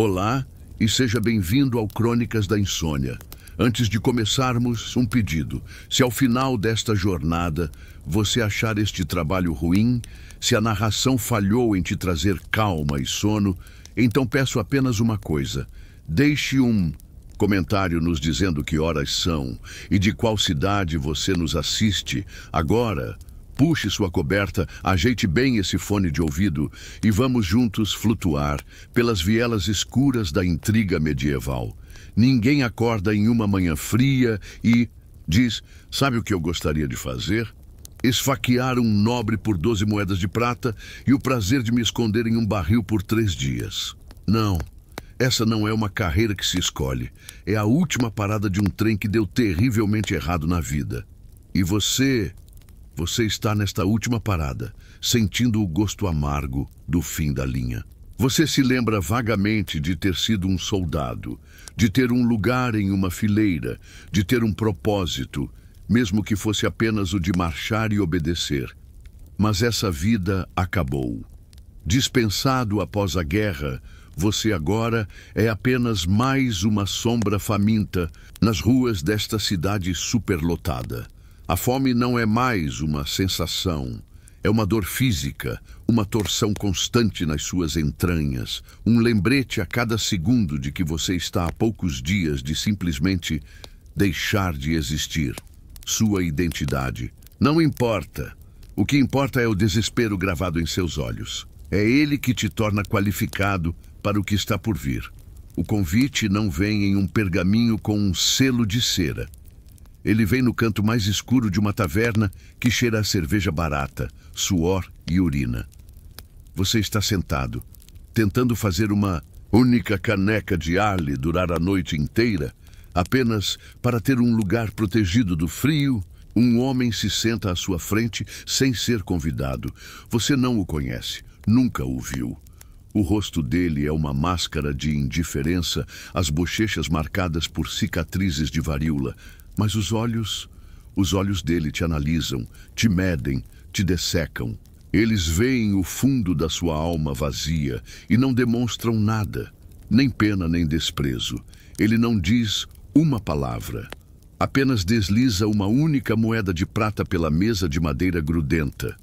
Olá e seja bem-vindo ao Crônicas da Insônia. Antes de começarmos, um pedido. Se ao final desta jornada você achar este trabalho ruim, se a narração falhou em te trazer calma e sono, então peço apenas uma coisa. Deixe um comentário nos dizendo que horas são e de qual cidade você nos assiste. Agora, puxe sua coberta, ajeite bem esse fone de ouvido e vamos juntos flutuar pelas vielas escuras da intriga medieval. Ninguém acorda em uma manhã fria e diz, sabe o que eu gostaria de fazer? Esfaquear um nobre por 12 moedas de prata e o prazer de me esconder em um barril por 3 dias. Não, essa não é uma carreira que se escolhe. É a última parada de um trem que deu terrivelmente errado na vida. E você está nesta última parada, sentindo o gosto amargo do fim da linha. Você se lembra vagamente de ter sido um soldado, de ter um lugar em uma fileira, de ter um propósito, mesmo que fosse apenas o de marchar e obedecer. Mas essa vida acabou. Dispensado após a guerra, você agora é apenas mais uma sombra faminta nas ruas desta cidade superlotada. A fome não é mais uma sensação, é uma dor física, uma torção constante nas suas entranhas, um lembrete a cada segundo de que você está a poucos dias de simplesmente deixar de existir. Sua identidade. Não importa. O que importa é o desespero gravado em seus olhos. É ele que te torna qualificado para o que está por vir. O convite não vem em um pergaminho com um selo de cera. Ele vem no canto mais escuro de uma taverna que cheira a cerveja barata, suor e urina. Você está sentado, tentando fazer uma única caneca de ale durar a noite inteira, apenas para ter um lugar protegido do frio. Um homem se senta à sua frente sem ser convidado. Você não o conhece, nunca o viu. O rosto dele é uma máscara de indiferença, as bochechas marcadas por cicatrizes de varíola. Mas os olhos dele te analisam, te medem, te dessecam. Eles veem o fundo da sua alma vazia e não demonstram nada, nem pena nem desprezo. Ele não diz uma palavra, apenas desliza uma única moeda de prata pela mesa de madeira grudenta.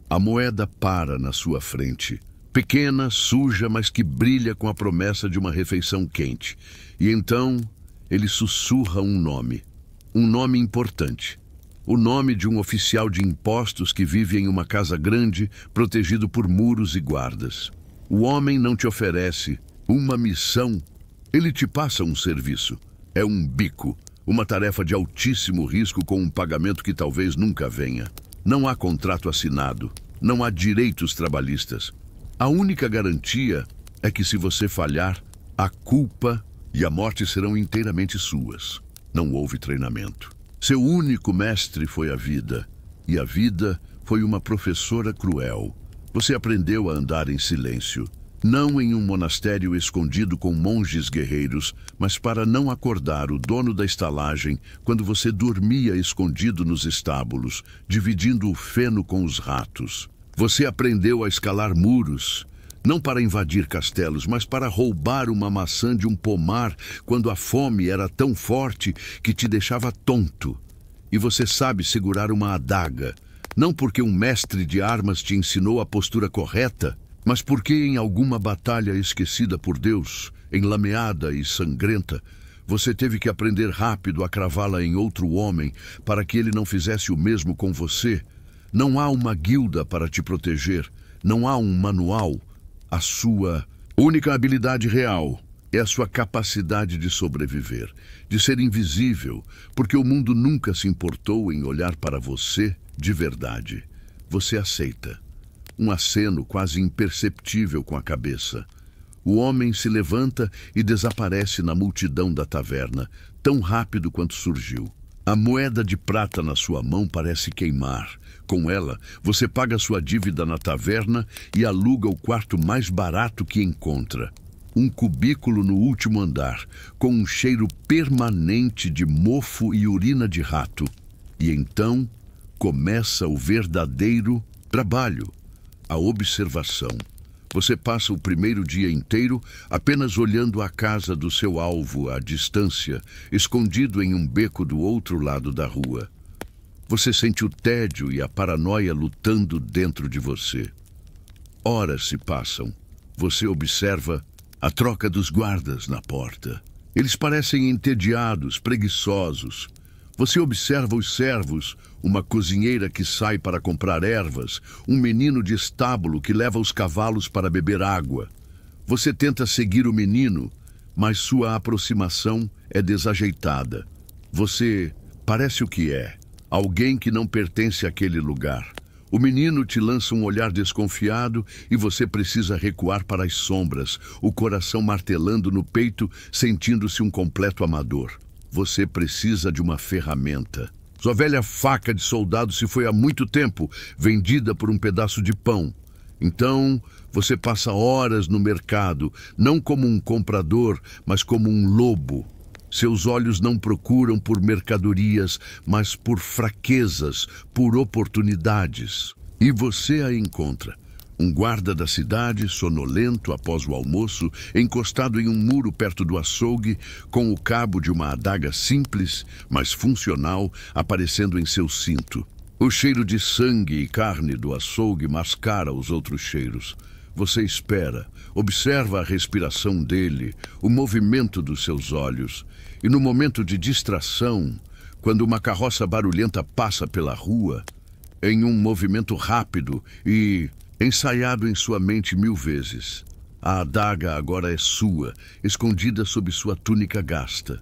A moeda para na sua frente, pequena, suja, mas que brilha com a promessa de uma refeição quente. E então ele sussurra um nome importante. O nome de um oficial de impostos que vive em uma casa grande, protegido por muros e guardas. O homem não te oferece uma missão, ele te passa um serviço. É um bico, uma tarefa de altíssimo risco com um pagamento que talvez nunca venha. Não há contrato assinado, não há direitos trabalhistas. A única garantia é que se você falhar, a culpa e a morte serão inteiramente suas. Não houve treinamento. Seu único mestre foi a vida, e a vida foi uma professora cruel. Você aprendeu a andar em silêncio, não em um monastério escondido com monges guerreiros, mas para não acordar o dono da estalagem quando você dormia escondido nos estábulos, dividindo o feno com os ratos. Você aprendeu a escalar muros, não para invadir castelos, mas para roubar uma maçã de um pomar quando a fome era tão forte que te deixava tonto. E você sabe segurar uma adaga, não porque um mestre de armas te ensinou a postura correta, mas porque em alguma batalha esquecida por Deus, enlameada e sangrenta, você teve que aprender rápido a cravá-la em outro homem para que ele não fizesse o mesmo com você. Não há uma guilda para te proteger, não há um manual. A sua única habilidade real é a sua capacidade de sobreviver, de ser invisível, porque o mundo nunca se importou em olhar para você de verdade. Você aceita. Um aceno quase imperceptível com a cabeça. O homem se levanta e desaparece na multidão da taverna, tão rápido quanto surgiu. A moeda de prata na sua mão parece queimar. Com ela, você paga sua dívida na taverna e aluga o quarto mais barato que encontra. Um cubículo no último andar, com um cheiro permanente de mofo e urina de rato. E então começa o verdadeiro trabalho, a observação. Você passa o primeiro dia inteiro apenas olhando a casa do seu alvo à distância, escondido em um beco do outro lado da rua. Você sente o tédio e a paranoia lutando dentro de você. Horas se passam. Você observa a troca dos guardas na porta. Eles parecem entediados, preguiçosos. Você observa os servos, uma cozinheira que sai para comprar ervas, um menino de estábulo que leva os cavalos para beber água. Você tenta seguir o menino, mas sua aproximação é desajeitada. Você parece o que é, alguém que não pertence àquele lugar. O menino te lança um olhar desconfiado e você precisa recuar para as sombras, o coração martelando no peito, sentindo-se um completo amador. Você precisa de uma ferramenta. Sua velha faca de soldado se foi há muito tempo, vendida por um pedaço de pão. Então, você passa horas no mercado, não como um comprador, mas como um lobo. Seus olhos não procuram por mercadorias, mas por fraquezas, por oportunidades. E você a encontra. Um guarda da cidade, sonolento após o almoço, encostado em um muro perto do açougue, com o cabo de uma adaga simples, mas funcional, aparecendo em seu cinto. O cheiro de sangue e carne do açougue mascara os outros cheiros. Você espera, observa a respiração dele, o movimento dos seus olhos. E no momento de distração, quando uma carroça barulhenta passa pela rua, em um movimento rápido e ensaiado em sua mente 1000 vezes, a adaga agora é sua, escondida sob sua túnica gasta.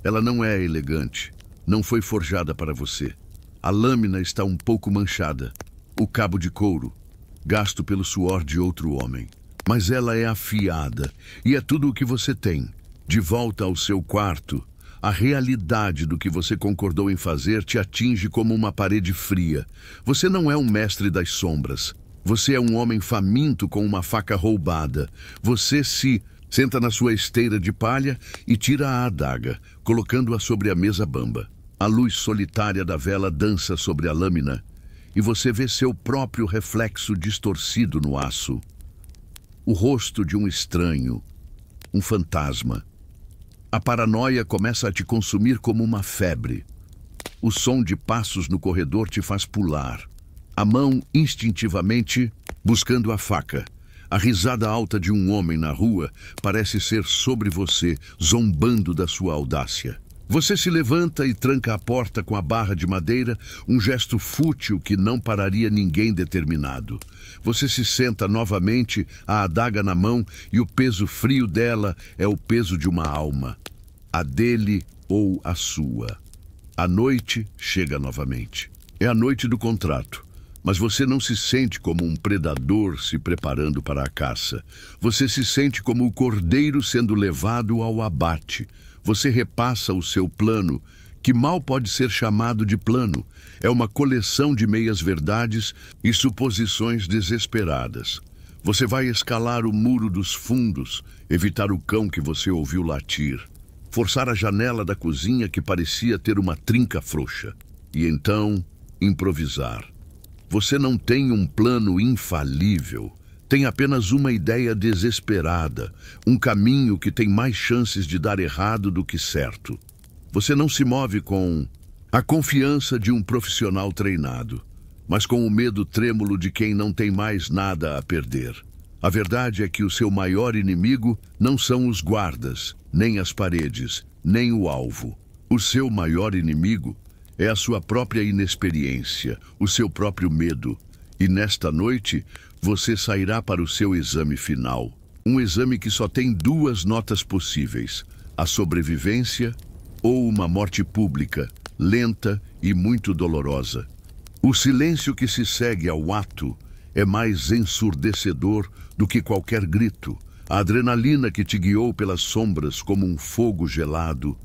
Ela não é elegante, não foi forjada para você. A lâmina está um pouco manchada, o cabo de couro, gasto pelo suor de outro homem. Mas ela é afiada e é tudo o que você tem. De volta ao seu quarto, a realidade do que você concordou em fazer te atinge como uma parede fria. Você não é um mestre das sombras. Você é um homem faminto com uma faca roubada. Você se senta na sua esteira de palha e tira a adaga, colocando-a sobre a mesa bamba. A luz solitária da vela dança sobre a lâmina e você vê seu próprio reflexo distorcido no aço. O rosto de um estranho, um fantasma. A paranoia começa a te consumir como uma febre. O som de passos no corredor te faz pular. A mão instintivamente buscando a faca. A risada alta de um homem na rua parece ser sobre você, zombando da sua audácia. Você se levanta e tranca a porta com a barra de madeira, um gesto fútil que não pararia ninguém determinado. Você se senta novamente, a adaga na mão, e o peso frio dela é o peso de uma alma. A dele ou a sua. A noite chega novamente. É a noite do contrato. Mas você não se sente como um predador se preparando para a caça. Você se sente como o cordeiro sendo levado ao abate. Você repassa o seu plano, que mal pode ser chamado de plano. É uma coleção de meias-verdades e suposições desesperadas. Você vai escalar o muro dos fundos, evitar o cão que você ouviu latir, forçar a janela da cozinha que parecia ter uma trinca frouxa, e então improvisar. Você não tem um plano infalível. Tem apenas uma ideia desesperada, um caminho que tem mais chances de dar errado do que certo. Você não se move com a confiança de um profissional treinado, mas com o medo trêmulo de quem não tem mais nada a perder. A verdade é que o seu maior inimigo não são os guardas, nem as paredes, nem o alvo. O seu maior inimigo é a sua própria inexperiência, o seu próprio medo. E nesta noite, você sairá para o seu exame final. Um exame que só tem 2 notas possíveis: a sobrevivência ou uma morte pública, lenta e muito dolorosa. O silêncio que se segue ao ato é mais ensurdecedor do que qualquer grito. A adrenalina que te guiou pelas sombras como um fogo gelado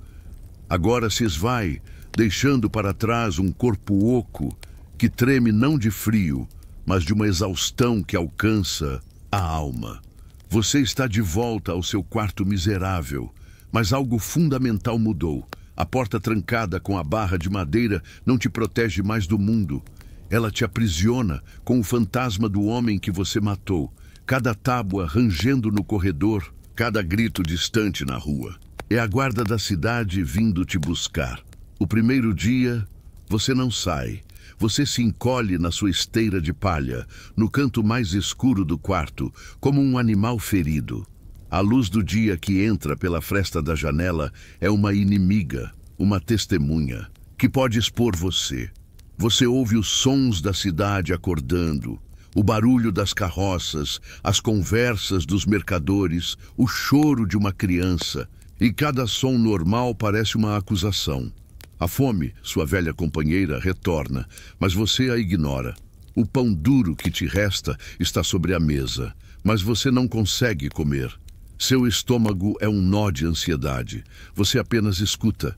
agora se esvai, deixando para trás um corpo oco que treme não de frio, mas de uma exaustão que alcança a alma. Você está de volta ao seu quarto miserável, mas algo fundamental mudou. A porta trancada com a barra de madeira não te protege mais do mundo. Ela te aprisiona com o fantasma do homem que você matou, cada tábua rangendo no corredor, cada grito distante na rua. É a guarda da cidade vindo te buscar. O primeiro dia, você não sai. Você se encolhe na sua esteira de palha, no canto mais escuro do quarto, como um animal ferido. A luz do dia que entra pela fresta da janela é uma inimiga, uma testemunha, que pode expor você. Você ouve os sons da cidade acordando, o barulho das carroças, as conversas dos mercadores, o choro de uma criança, e cada som normal parece uma acusação. A fome, sua velha companheira, retorna, mas você a ignora. O pão duro que te resta está sobre a mesa, mas você não consegue comer. Seu estômago é um nó de ansiedade. Você apenas escuta.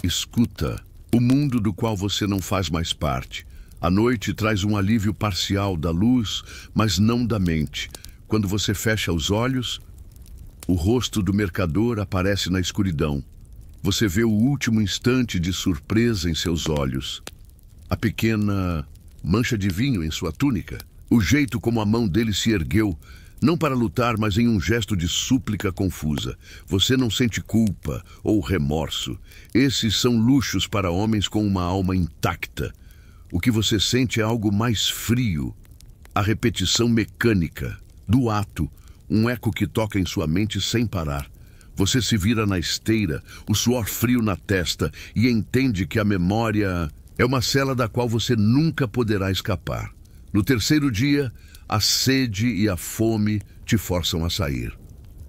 Escuta o mundo do qual você não faz mais parte. A noite traz um alívio parcial da luz, mas não da mente. Quando você fecha os olhos, o rosto do mercador aparece na escuridão. Você vê o último instante de surpresa em seus olhos. A pequena mancha de vinho em sua túnica. O jeito como a mão dele se ergueu, não para lutar, mas em um gesto de súplica confusa. Você não sente culpa ou remorso. Esses são luxos para homens com uma alma intacta. O que você sente é algo mais frio. A repetição mecânica do ato, um eco que toca em sua mente sem parar. Você se vira na esteira, o suor frio na testa, e entende que a memória é uma cela da qual você nunca poderá escapar. No terceiro dia, a sede e a fome te forçam a sair.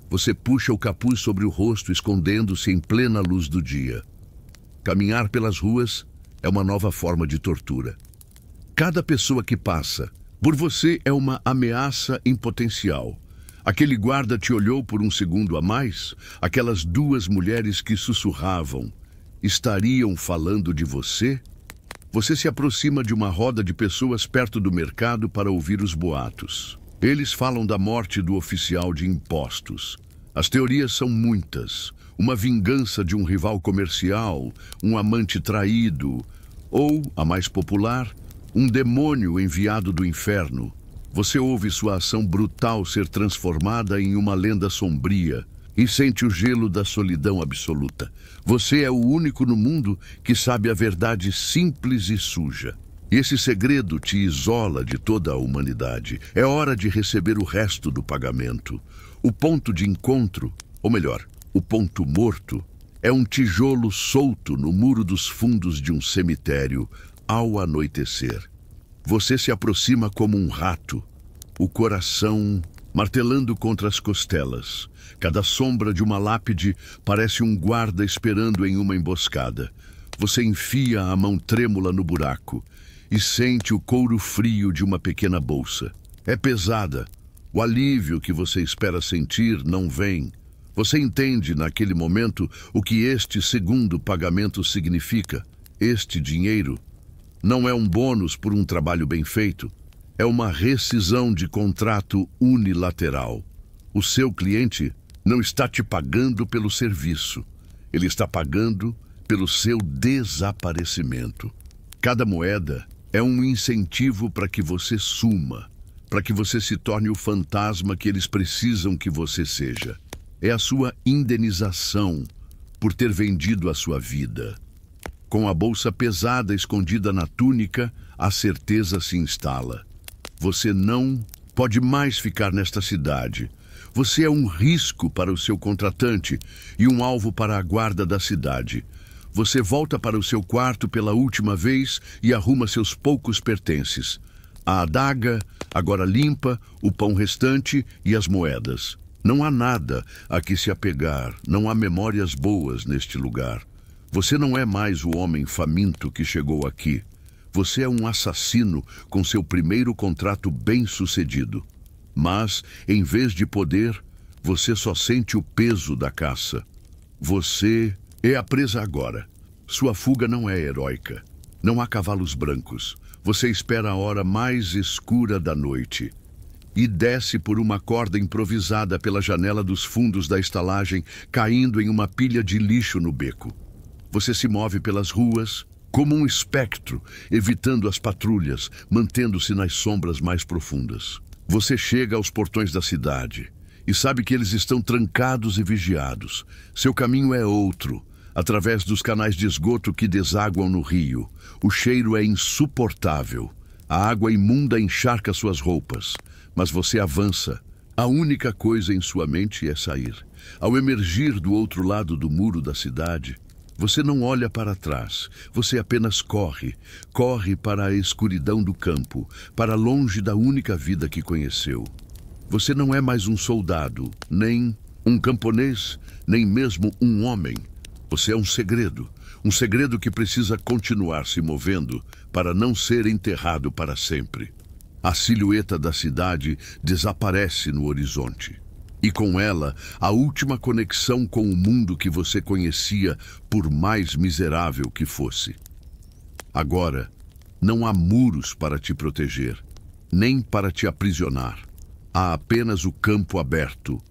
Você puxa o capuz sobre o rosto, escondendo-se em plena luz do dia. Caminhar pelas ruas é uma nova forma de tortura. Cada pessoa que passa por você é uma ameaça em potencial. Aquele guarda te olhou por um segundo a mais? Aquelas duas mulheres que sussurravam estariam falando de você? Você se aproxima de uma roda de pessoas perto do mercado para ouvir os boatos. Eles falam da morte do oficial de impostos. As teorias são muitas. Uma vingança de um rival comercial, um amante traído, ou, a mais popular, um demônio enviado do inferno. Você ouve sua ação brutal ser transformada em uma lenda sombria e sente o gelo da solidão absoluta. Você é o único no mundo que sabe a verdade simples e suja. E esse segredo te isola de toda a humanidade. É hora de receber o resto do pagamento. O ponto de encontro, ou melhor, o ponto morto, é um tijolo solto no muro dos fundos de um cemitério ao anoitecer. Você se aproxima como um rato, o coração martelando contra as costelas. Cada sombra de uma lápide parece um guarda esperando em uma emboscada. Você enfia a mão trêmula no buraco e sente o couro frio de uma pequena bolsa. É pesada. O alívio que você espera sentir não vem. Você entende naquele momento o que este segundo pagamento significa. Este dinheiro não é um bônus por um trabalho bem feito. É uma rescisão de contrato unilateral. O seu cliente não está te pagando pelo serviço. Ele está pagando pelo seu desaparecimento. Cada moeda é um incentivo para que você suma, para que você se torne o fantasma que eles precisam que você seja. É a sua indenização por ter vendido a sua vida. Com a bolsa pesada escondida na túnica, a certeza se instala. Você não pode mais ficar nesta cidade. Você é um risco para o seu contratante e um alvo para a guarda da cidade. Você volta para o seu quarto pela última vez e arruma seus poucos pertences. A adaga, agora limpa, o pão restante e as moedas. Não há nada a que se apegar, não há memórias boas neste lugar. Você não é mais o homem faminto que chegou aqui. Você é um assassino com seu primeiro contrato bem-sucedido. Mas, em vez de poder, você só sente o peso da caça. Você é a presa agora. Sua fuga não é heróica. Não há cavalos brancos. Você espera a hora mais escura da noite e desce por uma corda improvisada pela janela dos fundos da estalagem, caindo em uma pilha de lixo no beco. Você se move pelas ruas como um espectro, evitando as patrulhas, mantendo-se nas sombras mais profundas. Você chega aos portões da cidade e sabe que eles estão trancados e vigiados. Seu caminho é outro, através dos canais de esgoto que desaguam no rio. O cheiro é insuportável. A água imunda encharca suas roupas, mas você avança. A única coisa em sua mente é sair. Ao emergir do outro lado do muro da cidade, você não olha para trás, você apenas corre. Corre para a escuridão do campo, para longe da única vida que conheceu. Você não é mais um soldado, nem um camponês, nem mesmo um homem. Você é um segredo que precisa continuar se movendo para não ser enterrado para sempre. A silhueta da cidade desaparece no horizonte. E com ela, a última conexão com o mundo que você conhecia, por mais miserável que fosse. Agora, não há muros para te proteger, nem para te aprisionar. Há apenas o campo aberto.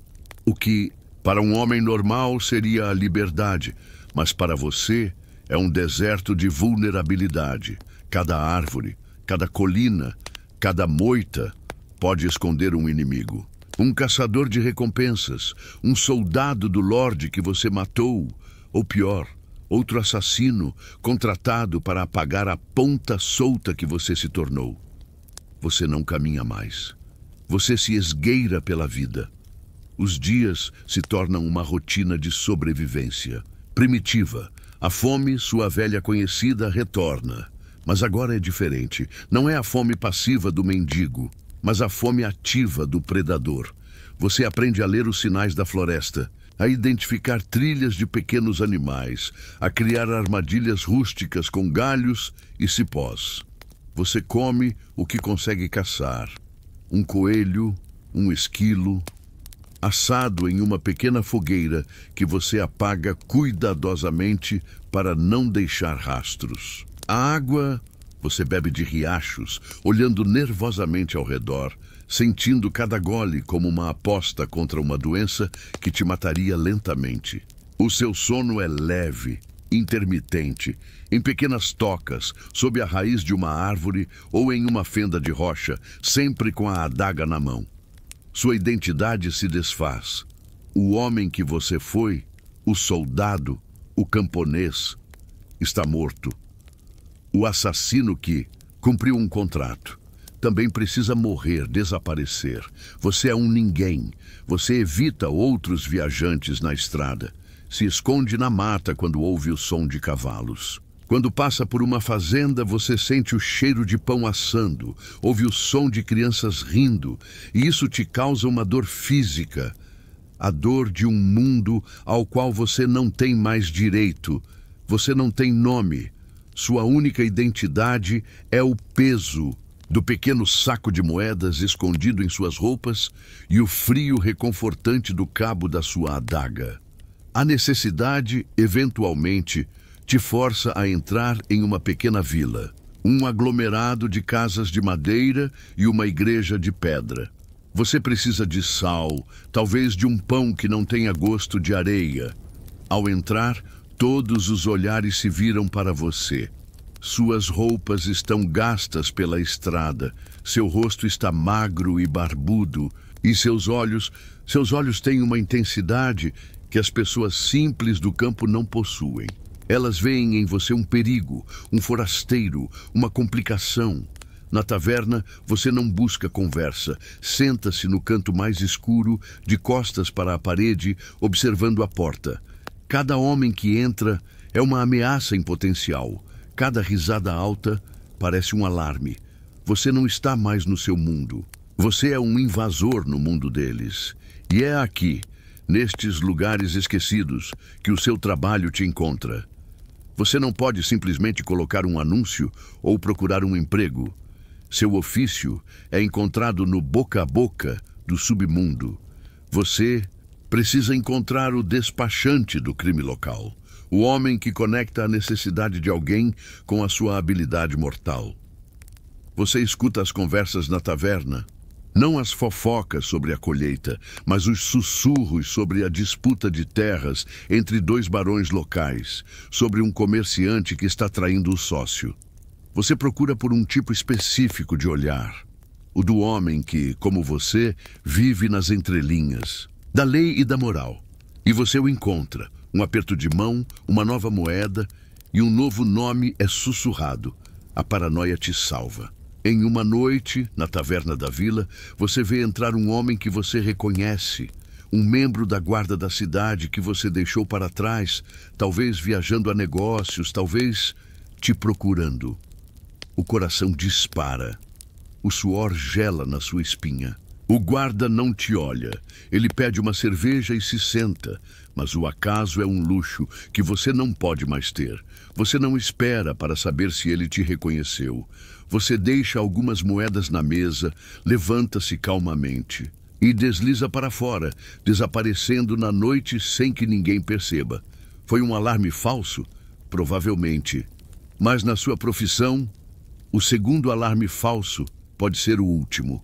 O que, para um homem normal, seria a liberdade, mas para você é um deserto de vulnerabilidade. Cada árvore, cada colina, cada moita pode esconder um inimigo. Um caçador de recompensas, um soldado do Lorde que você matou, ou pior, outro assassino contratado para apagar a ponta solta que você se tornou. Você não caminha mais. Você se esgueira pela vida. Os dias se tornam uma rotina de sobrevivência. Primitiva, a fome, sua velha conhecida, retorna. Mas agora é diferente. Não é a fome passiva do mendigo, mas a fome ativa do predador. Você aprende a ler os sinais da floresta, a identificar trilhas de pequenos animais, a criar armadilhas rústicas com galhos e cipós. Você come o que consegue caçar. Um coelho, um esquilo, assado em uma pequena fogueira que você apaga cuidadosamente para não deixar rastros. A água você bebe de riachos, olhando nervosamente ao redor, sentindo cada gole como uma aposta contra uma doença que te mataria lentamente. O seu sono é leve, intermitente, em pequenas tocas, sob a raiz de uma árvore ou em uma fenda de rocha, sempre com a adaga na mão. Sua identidade se desfaz. O homem que você foi, o soldado, o camponês, está morto. O assassino que cumpriu um contrato também precisa morrer, desaparecer. Você é um ninguém. Você evita outros viajantes na estrada. Se esconde na mata quando ouve o som de cavalos. Quando passa por uma fazenda, você sente o cheiro de pão assando, ouve o som de crianças rindo, e isso te causa uma dor física. A dor de um mundo ao qual você não tem mais direito. Você não tem nome. Sua única identidade é o peso do pequeno saco de moedas escondido em suas roupas e o frio reconfortante do cabo da sua adaga. A necessidade, eventualmente, te força a entrar em uma pequena vila, um aglomerado de casas de madeira e uma igreja de pedra. Você precisa de sal, talvez de um pão que não tenha gosto de areia. Ao entrar, todos os olhares se viram para você. Suas roupas estão gastas pela estrada, seu rosto está magro e barbudo, e seus olhos têm uma intensidade que as pessoas simples do campo não possuem. Elas veem em você um perigo, um forasteiro, uma complicação. Na taverna, você não busca conversa, senta-se no canto mais escuro, de costas para a parede, observando a porta. Cada homem que entra é uma ameaça em potencial. Cada risada alta parece um alarme. Você não está mais no seu mundo. Você é um invasor no mundo deles. E é aqui, nestes lugares esquecidos, que o seu trabalho te encontra. Você não pode simplesmente colocar um anúncio ou procurar um emprego. Seu ofício é encontrado no boca a boca do submundo. Você precisa encontrar o despachante do crime local, o homem que conecta a necessidade de alguém com a sua habilidade mortal. Você escuta as conversas na taverna, não as fofocas sobre a colheita, mas os sussurros sobre a disputa de terras entre dois barões locais, sobre um comerciante que está traindo o sócio. Você procura por um tipo específico de olhar, o do homem que, como você, vive nas entrelinhas da lei e da moral. E você o encontra, um aperto de mão, uma nova moeda e um novo nome é sussurrado. A paranoia te salva. Em uma noite, na taverna da vila, você vê entrar um homem que você reconhece, um membro da guarda da cidade que você deixou para trás, talvez viajando a negócios, talvez te procurando. O coração dispara. O suor gela na sua espinha. O guarda não te olha. Ele pede uma cerveja e se senta. Mas o acaso é um luxo que você não pode mais ter. Você não espera para saber se ele te reconheceu. Você deixa algumas moedas na mesa, levanta-se calmamente e desliza para fora, desaparecendo na noite sem que ninguém perceba. Foi um alarme falso? Provavelmente. Mas na sua profissão, o segundo alarme falso pode ser o último.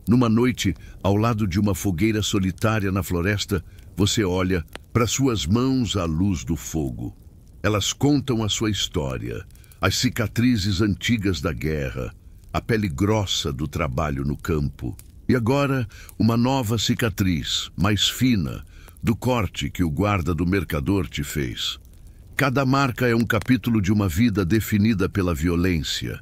Numa noite, ao lado de uma fogueira solitária na floresta, você olha para suas mãos à luz do fogo. Elas contam a sua história, as cicatrizes antigas da guerra, a pele grossa do trabalho no campo. E agora, uma nova cicatriz, mais fina, do corte que o guarda do mercador te fez. Cada marca é um capítulo de uma vida definida pela violência.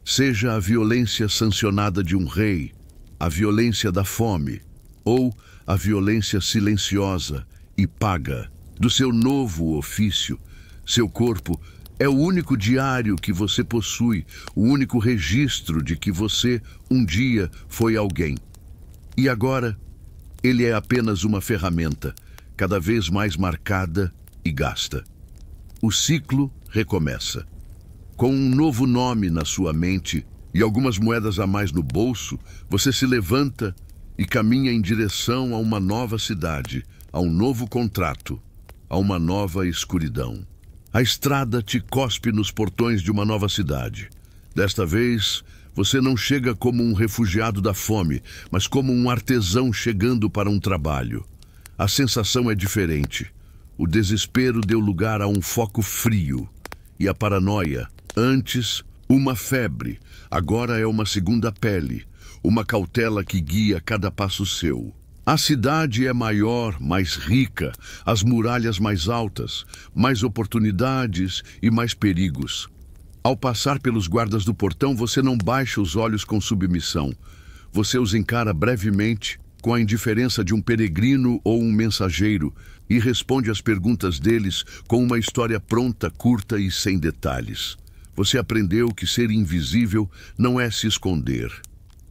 Seja a violência sancionada de um rei, a violência da fome, ou a violência silenciosa e paga do seu novo ofício. Seu corpo é o único diário que você possui, o único registro de que você um dia foi alguém. E agora, ele é apenas uma ferramenta, cada vez mais marcada e gasta. O ciclo recomeça. Com um novo nome na sua mente e algumas moedas a mais no bolso, você se levanta e caminha em direção a uma nova cidade, a um novo contrato, a uma nova escuridão. A estrada te cospe nos portões de uma nova cidade. Desta vez, você não chega como um refugiado da fome, mas como um artesão chegando para um trabalho. A sensação é diferente. O desespero deu lugar a um foco frio. E a paranoia, antes uma febre, agora é uma segunda pele, uma cautela que guia cada passo seu. A cidade é maior, mais rica, as muralhas mais altas, mais oportunidades e mais perigos. Ao passar pelos guardas do portão, você não baixa os olhos com submissão. Você os encara brevemente, com a indiferença de um peregrino ou um mensageiro, e responde às perguntas deles com uma história pronta, curta e sem detalhes. Você aprendeu que ser invisível não é se esconder,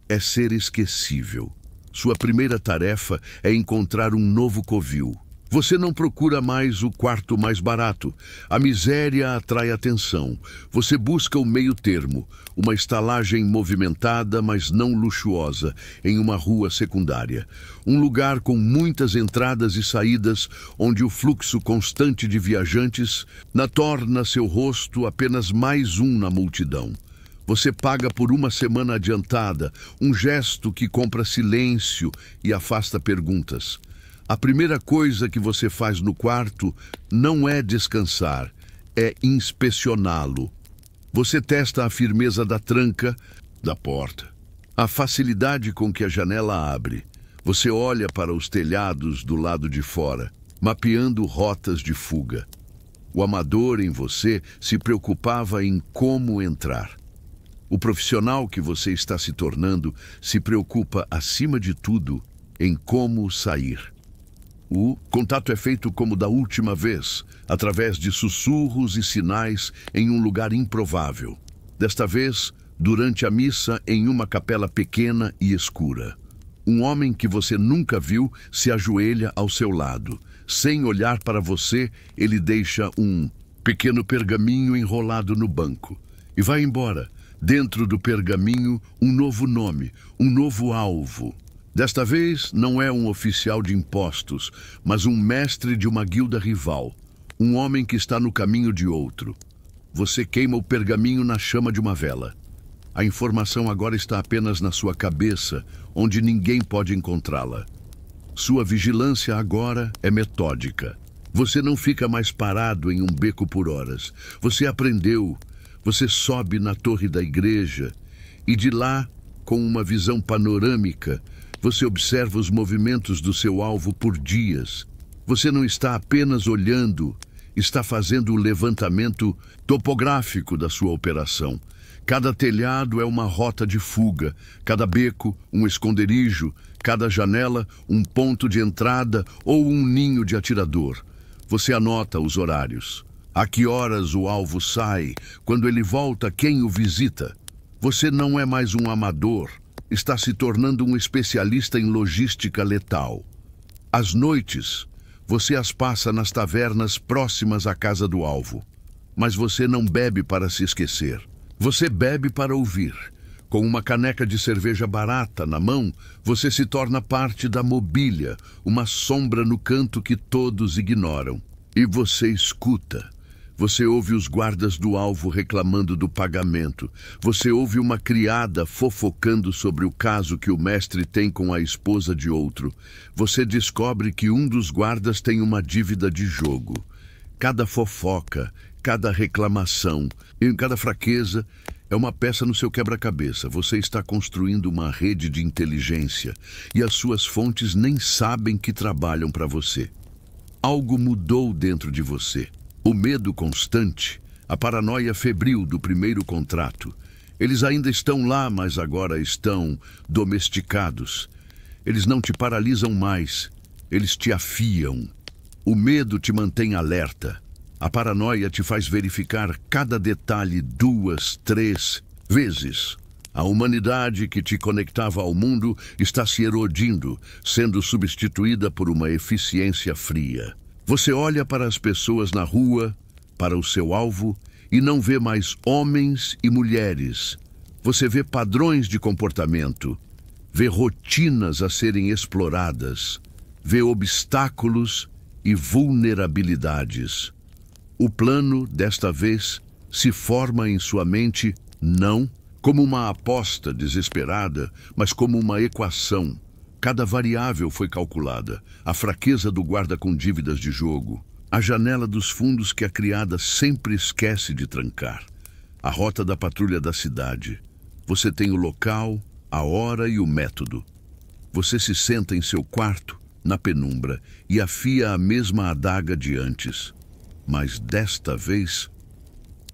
é ser esquecível. Sua primeira tarefa é encontrar um novo covil. Você não procura mais o quarto mais barato. A miséria atrai atenção. Você busca o meio termo, uma estalagem movimentada, mas não luxuosa, em uma rua secundária. Um lugar com muitas entradas e saídas, onde o fluxo constante de viajantes torna seu rosto apenas mais um na multidão. Você paga por uma semana adiantada, um gesto que compra silêncio e afasta perguntas. A primeira coisa que você faz no quarto não é descansar, é inspecioná-lo. Você testa a firmeza da tranca da porta, a facilidade com que a janela abre. Você olha para os telhados do lado de fora, mapeando rotas de fuga. O amador em você se preocupava em como entrar. O profissional que você está se tornando se preocupa, acima de tudo, em como sair. O contato é feito como da última vez, através de sussurros e sinais em um lugar improvável. Desta vez, durante a missa em uma capela pequena e escura. Um homem que você nunca viu se ajoelha ao seu lado. Sem olhar para você, ele deixa um pequeno pergaminho enrolado no banco e vai embora. Dentro do pergaminho, um novo nome, um novo alvo. Desta vez, não é um oficial de impostos, mas um mestre de uma guilda rival. Um homem que está no caminho de outro. Você queima o pergaminho na chama de uma vela. A informação agora está apenas na sua cabeça, onde ninguém pode encontrá-la. Sua vigilância agora é metódica. Você não fica mais parado em um beco por horas. Você aprendeu. Você sobe na torre da igreja e de lá Com uma visão panorâmica, você observa os movimentos do seu alvo por dias. Você não está apenas olhando, está fazendo o levantamento topográfico da sua operação. Cada telhado é uma rota de fuga, cada beco um esconderijo, cada janela um ponto de entrada ou um ninho de atirador. Você anota os horários. A que horas o alvo sai, quando ele volta, quem o visita. Você não é mais um amador, está se tornando um especialista em logística letal. As noites, você as passa nas tavernas próximas à casa do alvo. Mas você não bebe para se esquecer. Você bebe para ouvir. Com uma caneca de cerveja barata na mão, você se torna parte da mobília, uma sombra no canto que todos ignoram. E você escuta. Você ouve os guardas do alvo reclamando do pagamento. Você ouve uma criada fofocando sobre o caso que o mestre tem com a esposa de outro. Você descobre que um dos guardas tem uma dívida de jogo. Cada fofoca, cada reclamação e cada fraqueza é uma peça no seu quebra-cabeça. Você está construindo uma rede de inteligência e as suas fontes nem sabem que trabalham para você. Algo mudou dentro de você. O medo constante, a paranoia febril do primeiro contrato. Eles ainda estão lá, mas agora estão domesticados. Eles não te paralisam mais, eles te afiam. O medo te mantém alerta. A paranoia te faz verificar cada detalhe 2, 3 vezes. A humanidade que te conectava ao mundo está se erodindo, sendo substituída por uma eficiência fria. Você olha para as pessoas na rua, para o seu alvo, e não vê mais homens e mulheres. Você vê padrões de comportamento, vê rotinas a serem exploradas, vê obstáculos e vulnerabilidades. O plano, desta vez, se forma em sua mente não como uma aposta desesperada, mas como uma equação. Cada variável foi calculada. A fraqueza do guarda com dívidas de jogo. A janela dos fundos que a criada sempre esquece de trancar. A rota da patrulha da cidade. Você tem o local, a hora e o método. Você se senta em seu quarto, na penumbra, e afia a mesma adaga de antes. Mas desta vez,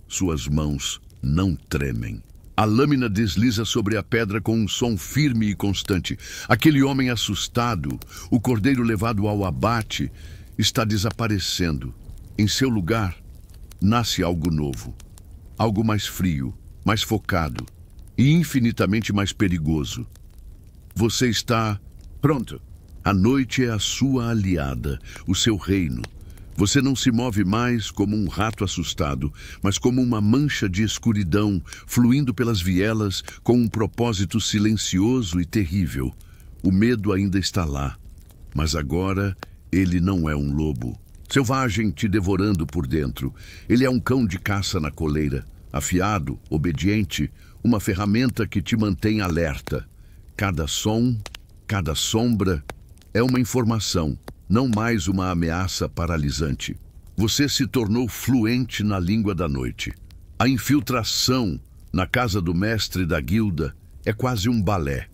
suas mãos não tremem. A lâmina desliza sobre a pedra com um som firme e constante. Aquele homem assustado, o cordeiro levado ao abate, está desaparecendo. Em seu lugar, nasce algo novo. Algo mais frio, mais focado e infinitamente mais perigoso. Você está pronto. A noite é a sua aliada, o seu reino. Você não se move mais como um rato assustado, mas como uma mancha de escuridão fluindo pelas vielas com um propósito silencioso e terrível. O medo ainda está lá, mas agora ele não é um lobo. Selvagem te devorando por dentro. Ele é um cão de caça na coleira, afiado, obediente, uma ferramenta que te mantém alerta. Cada som, cada sombra é uma informação. Não mais uma ameaça paralisante. Você se tornou fluente na língua da noite. A infiltração na casa do mestre da guilda é quase um balé.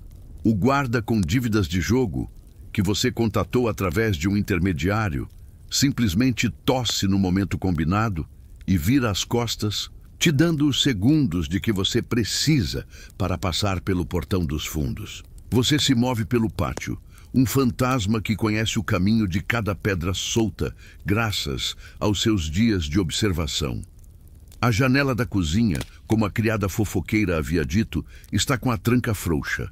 O guarda com dívidas de jogo, que você contatou através de um intermediário, simplesmente tosse no momento combinado e vira as costas, te dando os segundos de que você precisa para passar pelo portão dos fundos. Você se move pelo pátio. Um fantasma que conhece o caminho de cada pedra solta, graças aos seus dias de observação. A janela da cozinha, como a criada fofoqueira havia dito, está com a tranca frouxa.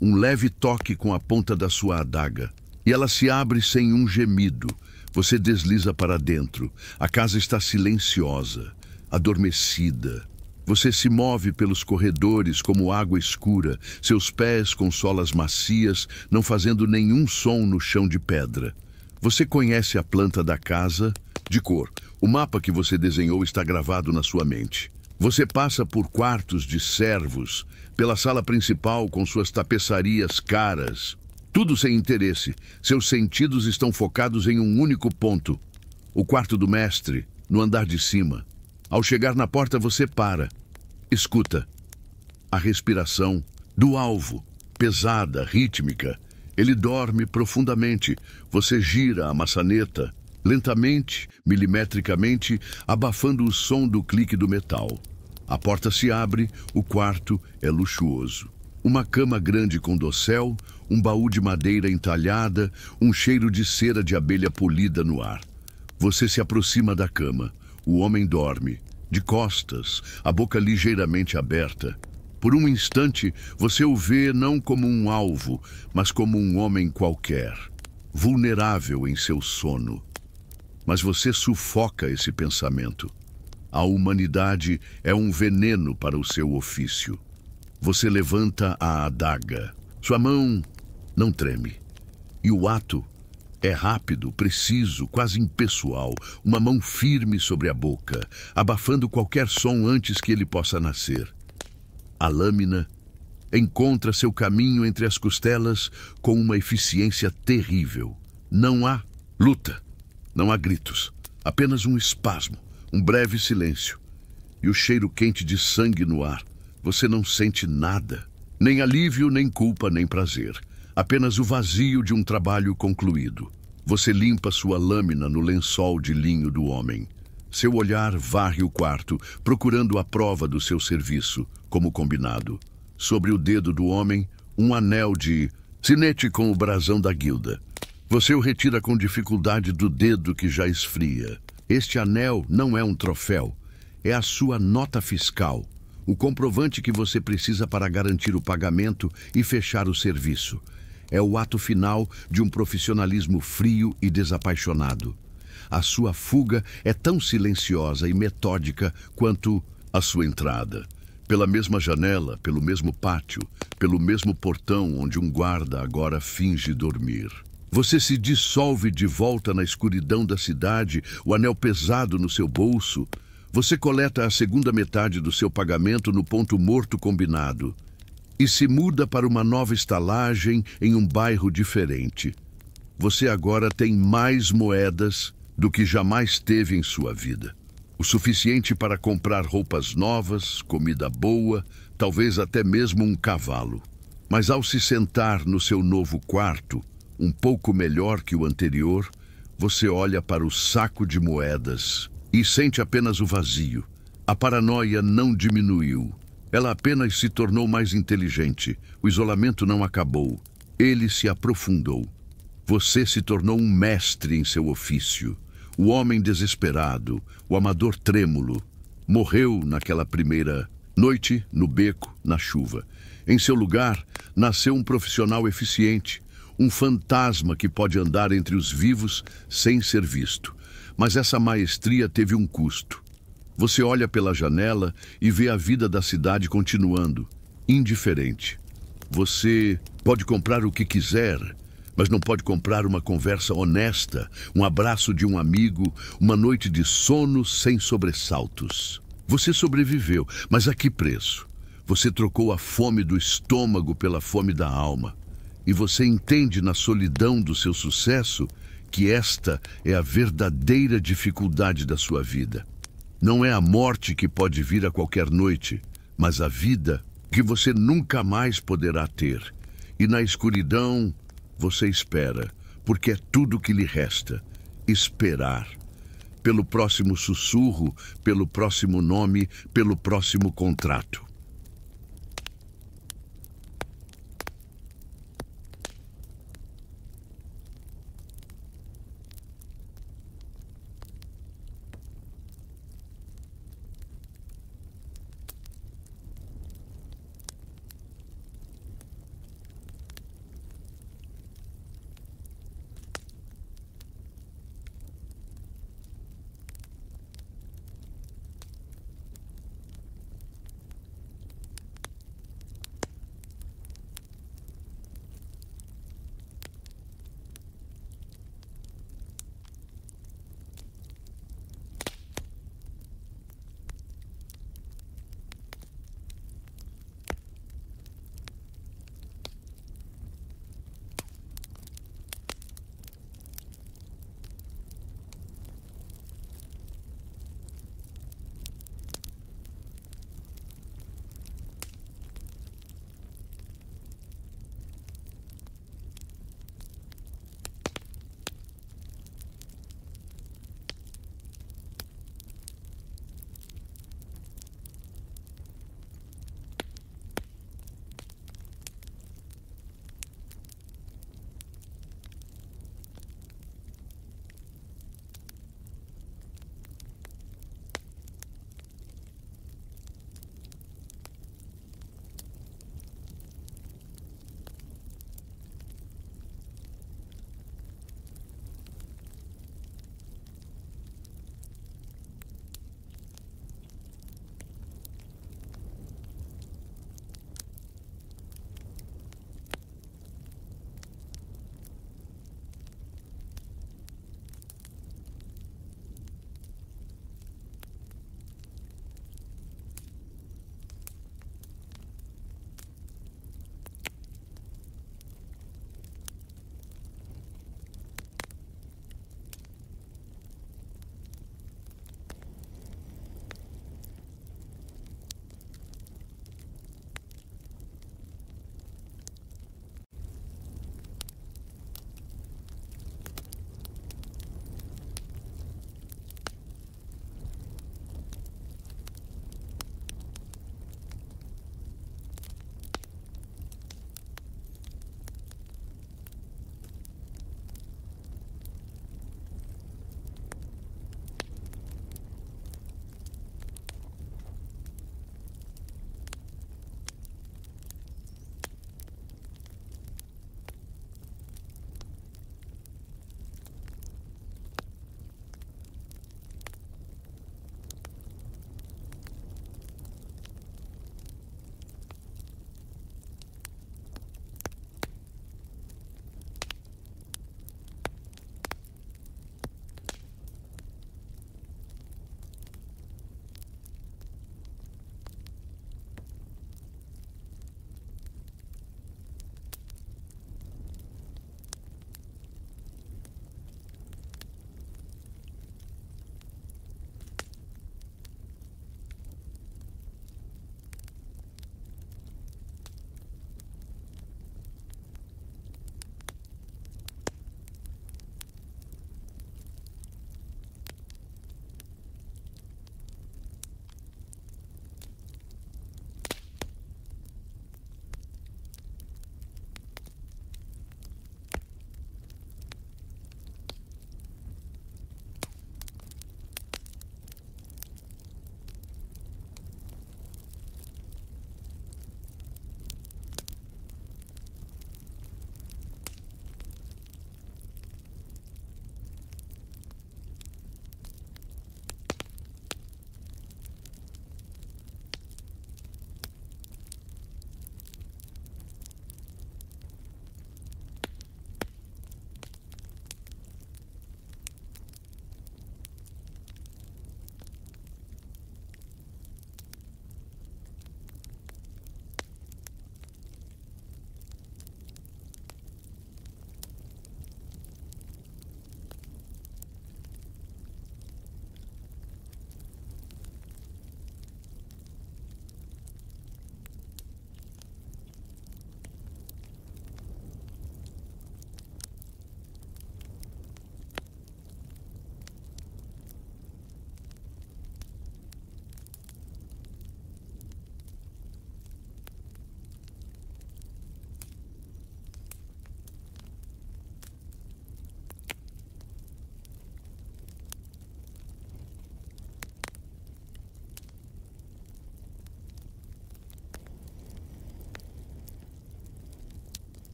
Um leve toque com a ponta da sua adaga. E ela se abre sem um gemido. Você desliza para dentro. A casa está silenciosa, adormecida. Você se move pelos corredores como água escura, seus pés com solas macias, não fazendo nenhum som no chão de pedra. Você conhece a planta da casa de cor. O mapa que você desenhou está gravado na sua mente. Você passa por quartos de servos, pela sala principal com suas tapeçarias caras. Tudo sem interesse. Seus sentidos estão focados em um único ponto. O quarto do mestre, no andar de cima. Ao chegar na porta, você para. Escuta. A respiração, do alvo, pesada, rítmica. Ele dorme profundamente. Você gira a maçaneta, lentamente, milimetricamente, abafando o som do clique do metal. A porta se abre, o quarto é luxuoso. Uma cama grande com dossel, um baú de madeira entalhada, um cheiro de cera de abelha polida no ar. Você se aproxima da cama. O homem dorme, de costas, a boca ligeiramente aberta. Por um instante, você o vê não como um alvo, mas como um homem qualquer, vulnerável em seu sono. Mas você sufoca esse pensamento. A humanidade é um veneno para o seu ofício. Você levanta a adaga. Sua mão não treme. E o ato é rápido, preciso, quase impessoal. Uma mão firme sobre a boca, abafando qualquer som antes que ele possa nascer. A lâmina encontra seu caminho entre as costelas com uma eficiência terrível. Não há luta, não há gritos, apenas um espasmo, um breve silêncio. E o cheiro quente de sangue no ar. Você não sente nada, nem alívio, nem culpa, nem prazer. Apenas o vazio de um trabalho concluído. Você limpa sua lâmina no lençol de linho do homem. Seu olhar varre o quarto, procurando a prova do seu serviço, como combinado. Sobre o dedo do homem, um anel de sinete com o brasão da guilda. Você o retira com dificuldade do dedo que já esfria. Este anel não é um troféu, é a sua nota fiscal. O comprovante que você precisa para garantir o pagamento e fechar o serviço. É o ato final de um profissionalismo frio e desapaixonado. A sua fuga é tão silenciosa e metódica quanto a sua entrada. Pela mesma janela, pelo mesmo pátio, pelo mesmo portão onde um guarda agora finge dormir. Você se dissolve de volta na escuridão da cidade, o anel pesado no seu bolso. Você coleta a segunda metade do seu pagamento no ponto morto combinado e se muda para uma nova estalagem em um bairro diferente. Você agora tem mais moedas do que jamais teve em sua vida. O suficiente para comprar roupas novas, comida boa, talvez até mesmo um cavalo. Mas ao se sentar no seu novo quarto, um pouco melhor que o anterior, você olha para o saco de moedas e sente apenas o vazio. A paranoia não diminuiu. Ela apenas se tornou mais inteligente. O isolamento não acabou. Ele se aprofundou. Você se tornou um mestre em seu ofício. O homem desesperado, o amador trêmulo, morreu naquela primeira noite, no beco, na chuva. Em seu lugar, nasceu um profissional eficiente, um fantasma que pode andar entre os vivos sem ser visto. Mas essa maestria teve um custo. Você olha pela janela e vê a vida da cidade continuando, indiferente. Você pode comprar o que quiser, mas não pode comprar uma conversa honesta, um abraço de um amigo, uma noite de sono sem sobressaltos. Você sobreviveu, mas a que preço? Você trocou a fome do estômago pela fome da alma. E você entende na solidão do seu sucesso que esta é a verdadeira dificuldade da sua vida. Não é a morte que pode vir a qualquer noite, mas a vida que você nunca mais poderá ter. E na escuridão, você espera, porque é tudo que lhe resta. Esperar. Pelo próximo sussurro, pelo próximo nome, pelo próximo contrato.